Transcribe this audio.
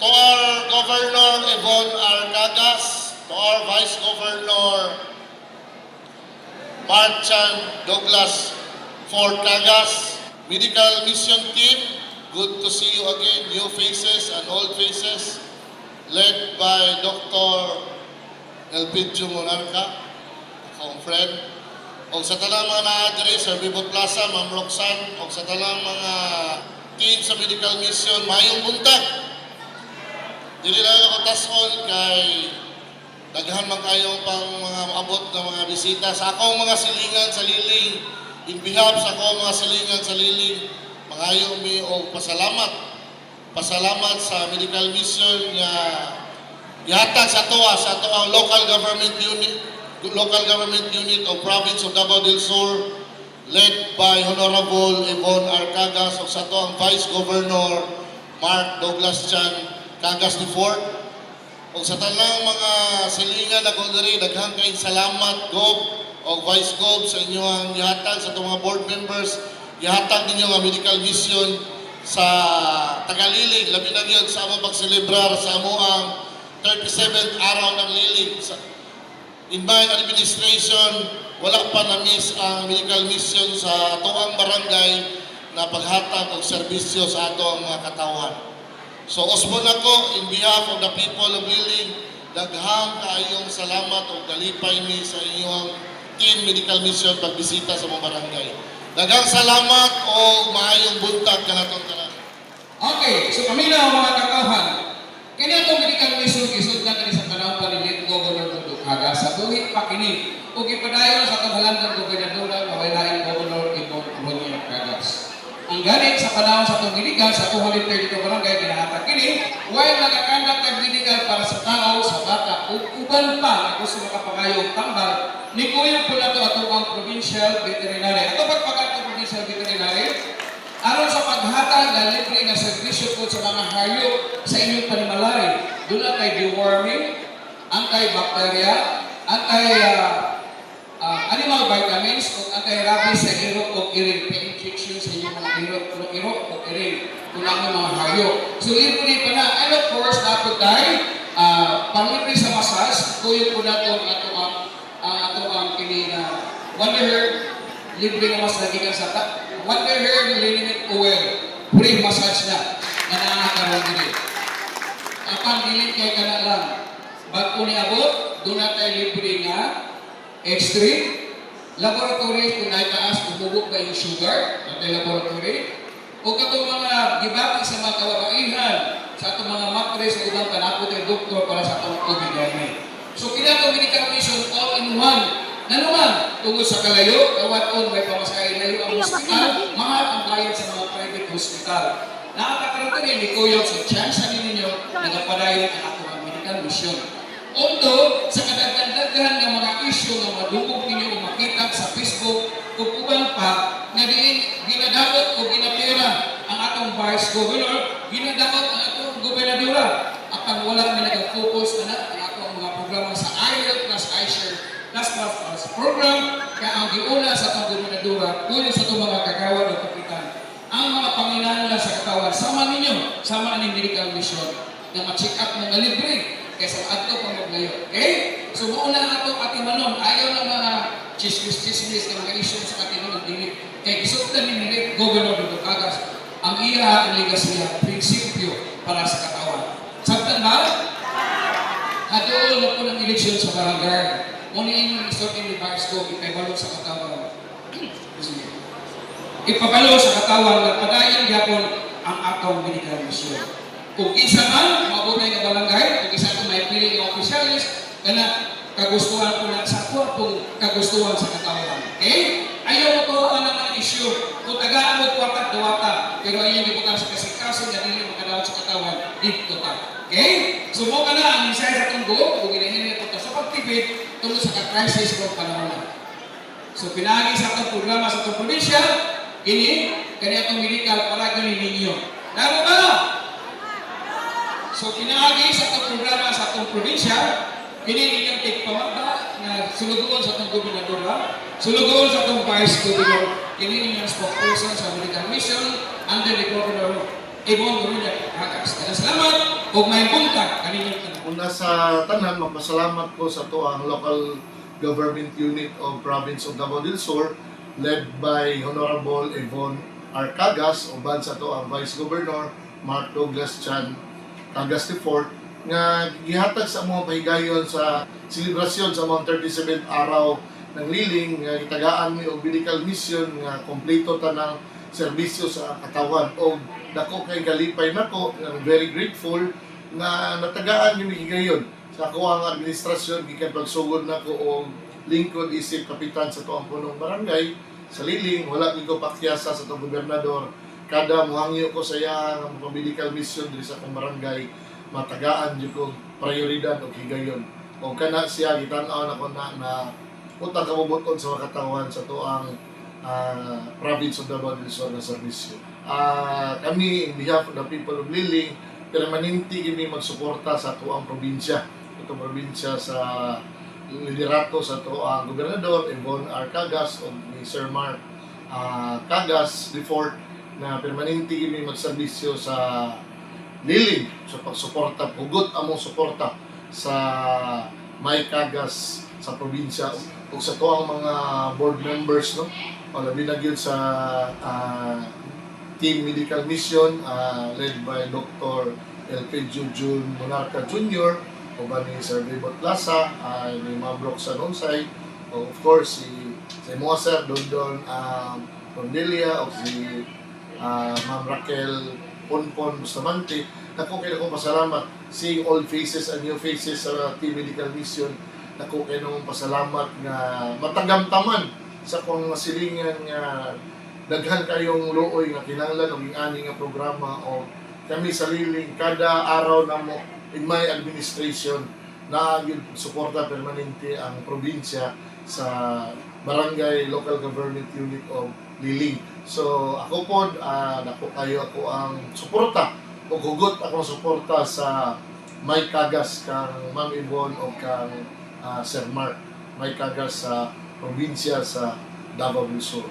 to our Governor Yvonne R. Cagas, to our Vice Governor Marchan Douglas Ford Cagas, Medical Mission Team, good to see you again, new faces and old faces, led by Dr. Elpidio Monarca, akong friend. O sa talang mga na-address sa Vivo Plaza, Ma'am Roxanne, o sa talang mga team sa Medical Mission, mayong buntag. Dili lang ako tason kay daghan man kayong pang mga maabot na mga bisita sa akong mga silingan sa Liling. In behalf sa akong mga silingan sa Liling, mangayo mi og pasalamat. Pasalamat sa Medical Mission nga gihatag sa ang local government unit of Province of Davao del Sur, led by Honorable Yvonne R. Cagas o sa ang Vice Governor Mark Douglas Chan Cagas IV. O sa talang mga silingan ako diri, daghang kayong salamat, Gob o Vice Gob, sa inyong gihatag sa itong mga board members, gihatag ninyo ang Medical Mission sa Tagalilig, labi na yun sa among pagselebrar sa amuang 37th araw ng Lilig. In my administration, wala pa na-miss ang Medical Mission sa atoang barangay na paghatag og serbisyo sa atong mga katawan. So, usbon ako, in behalf of the people of Lilig, daghang kaayong salamat o dalipay mi sa inyong team Medical Mission pagbisita sa mga barangay. Daghang salamat o maayong buntag kanatong tanan. Okay, so kami na mga kakauhan. Kaya itong Medical Mission isod na kani sa panahon pa ni Governor Cagas sa tuwid pa kini ug ipadayon sa kahalan ng gobernador mawalain Governor Yvonne Cagas. Ang galing sa panahon sa itong medical sa 232 barangay ginahatag kini while nagakandak ng medical para sa tao, sa bata ug uban pa na gusto makapangayong tambal ni Kuya po na ito atong ang provincial veterinary. Ato pagpagat ng provincial veterinary aron sa paghatag ng libre nga serbisyo po sa mga hayop sa inyong panimalay. Doon kay deworming, anti-bacteria, animal vitamins, o anti-rabies sa irok o iring, pa-injection sa inyong mga irok o iring, kung ang mga hayop. So, libre pa na. And of course, dapat tayo, panlibre sa massage, kuyo po na itong ang kini na Wonder Hair, libre na mas lagi sa Wonder Hair Liniment Oil, free massage na nakakaroon din. Apan dili kay kana lang. Bago ni abot, doon na tayo libre nga extreme laboratory kung naitaas, bumubog ba yung sugar at laboratory. O katong mga gibati sa mga kawabaihan sa atong mga matris o ibang panakot ng doktor para sa atong COVID-19. So kailangan Medical Mission all in one. Nanuman, tungkol sa kalayo, kawaton may pamasahe layo ang hospital, mahal ang bayad sa mga private hospital. Nakakakaroon rin ni Kuya sa chance sa ninyo nagapadayon ang atong Medical Mission. Although, sa kadagdagan ng mga issue na madungog ninyo o makita sa Facebook o uban pa, na diin ginadakot o ginapira ang atong Vice Governor, ginadakot ang atong Gobernadora. Apan wala may nag-focus na ang atong mga programa sa IEL plus iShare plus program, kaya ang giuna sa atong Gobernadora, kunin sa itong mga kagawan o kapitan. Ang mga panginahanglan sa katawan, sama ninyo, sama ng Medical Mission, na ma-check up ng libre, kaysa ato pang maglayo. Okay? So, mauna ato atimanon, ayaw ng mga chismis na mga issue sa atimanon, kaya gisugtan ni Governor Dr. Cagas, ang iya ang legasya, prinsipyo para sa katawan. Sabtan ba? Adoon na po ng eleksyon sa barangay. Muna yung resort in the Vice Go, ipabalo sa katawan. Ipabalo sa katawan na padayon yapon ang atong Medical Mission. Kung isa man, mabuhay na barangay, kung isa man may piling ng opisyalis, na kagustuhan ko na sa kung kagustuhan sa katawan. Okay? Ayaw ko ang mga issue. Kung tagaan mo kwartat dawata, pero ayaw ibutan sa kasikaso na hindi makadawat sa katawan, dito ka. Okay? So mo ka na ang isay sa tunggo, kung ginahinit ito sa pagtipid, tungkol sa ka-crisis ng panahon na. So pinagi sa itong programa sa itong probinsya, kani itong medical para ganin ninyo. Laro ba? So pinagi sa itong programa sa itong probinsya, ninyong tigpamata na sulugoon sa itong Gobernadora, sulugoon sa itong Vice Governor, ninyong spokesperson sa Medical Mission under the Governor Yvonne Cagas. Salamat! O may buntag kaninyong tanan. Una sa tanan, magpasalamat ko sa to ang local government unit of province of Davao del Sur led by Honorable Yvonne R. Cagas, uban sa to ang Vice Governor Mark Douglas Chan Cagas IV, nga gihatag sa mga pahigayon sa selebrasyon sa mga 37th araw ng liling nga gitagaan mi og medical mission nga kompleto tanang serbisyo sa katawan og dako kay galipay nako. I'm very grateful na natagaan yung higayon sa ako ang administrasyon gikan pagsugod nako og lingkod isip kapitan sa tuang punong barangay sa liling. Wala gyud ko pakyasa sa tuang gobernador kada muhangyo ko sa iya nga medical mission diri sa akong barangay, matagaan jud ko prioridad og higayon. O kana siya gitan-aw na ko na utang kamubuton sa mga katawan sa tuang province of Davao del Sur na serbisyo. Kami, in behalf of the people of Liling, permanente kami magsuporta sa tuang probinsya. Itong probinsya sa liderato sa tuang gobernador, Yvonne R. Cagas, o ni Sir Mark Cagas IV, na permanente kami magserbisyo sa Liling sa pagsuporta, hugot among suporta sa May Cagas sa probinsya o sa tuang mga board members, no? O labi na gyud sa team medical mission led by Dr. L.P. Jujun Monarca Jr. o ba ni Sir Raymond Plaza, ni Ma'am Roxanne Onsay, o of course si Moser Dondon Rondelia o si Ma'am Raquel Ponpon Bustamante. Ako kayo akong pasalamat seeing old faces and new faces sa team medical mission. Ako kayo akong pasalamat nga matagamtaman sa kong masilingan nga daghan kayong luoy nga kinahanglan og ani nga programa o kami sa Liling kada araw na mo in my administration na suporta permanente ang probinsya sa barangay local government unit of Liling. So ako po dako kayo ako ang suporta o hugot akong suporta sa May Cagas kang Ma'am Yvonne o kang Sir Mark May Cagas sa probinsya sa Davao del Sur.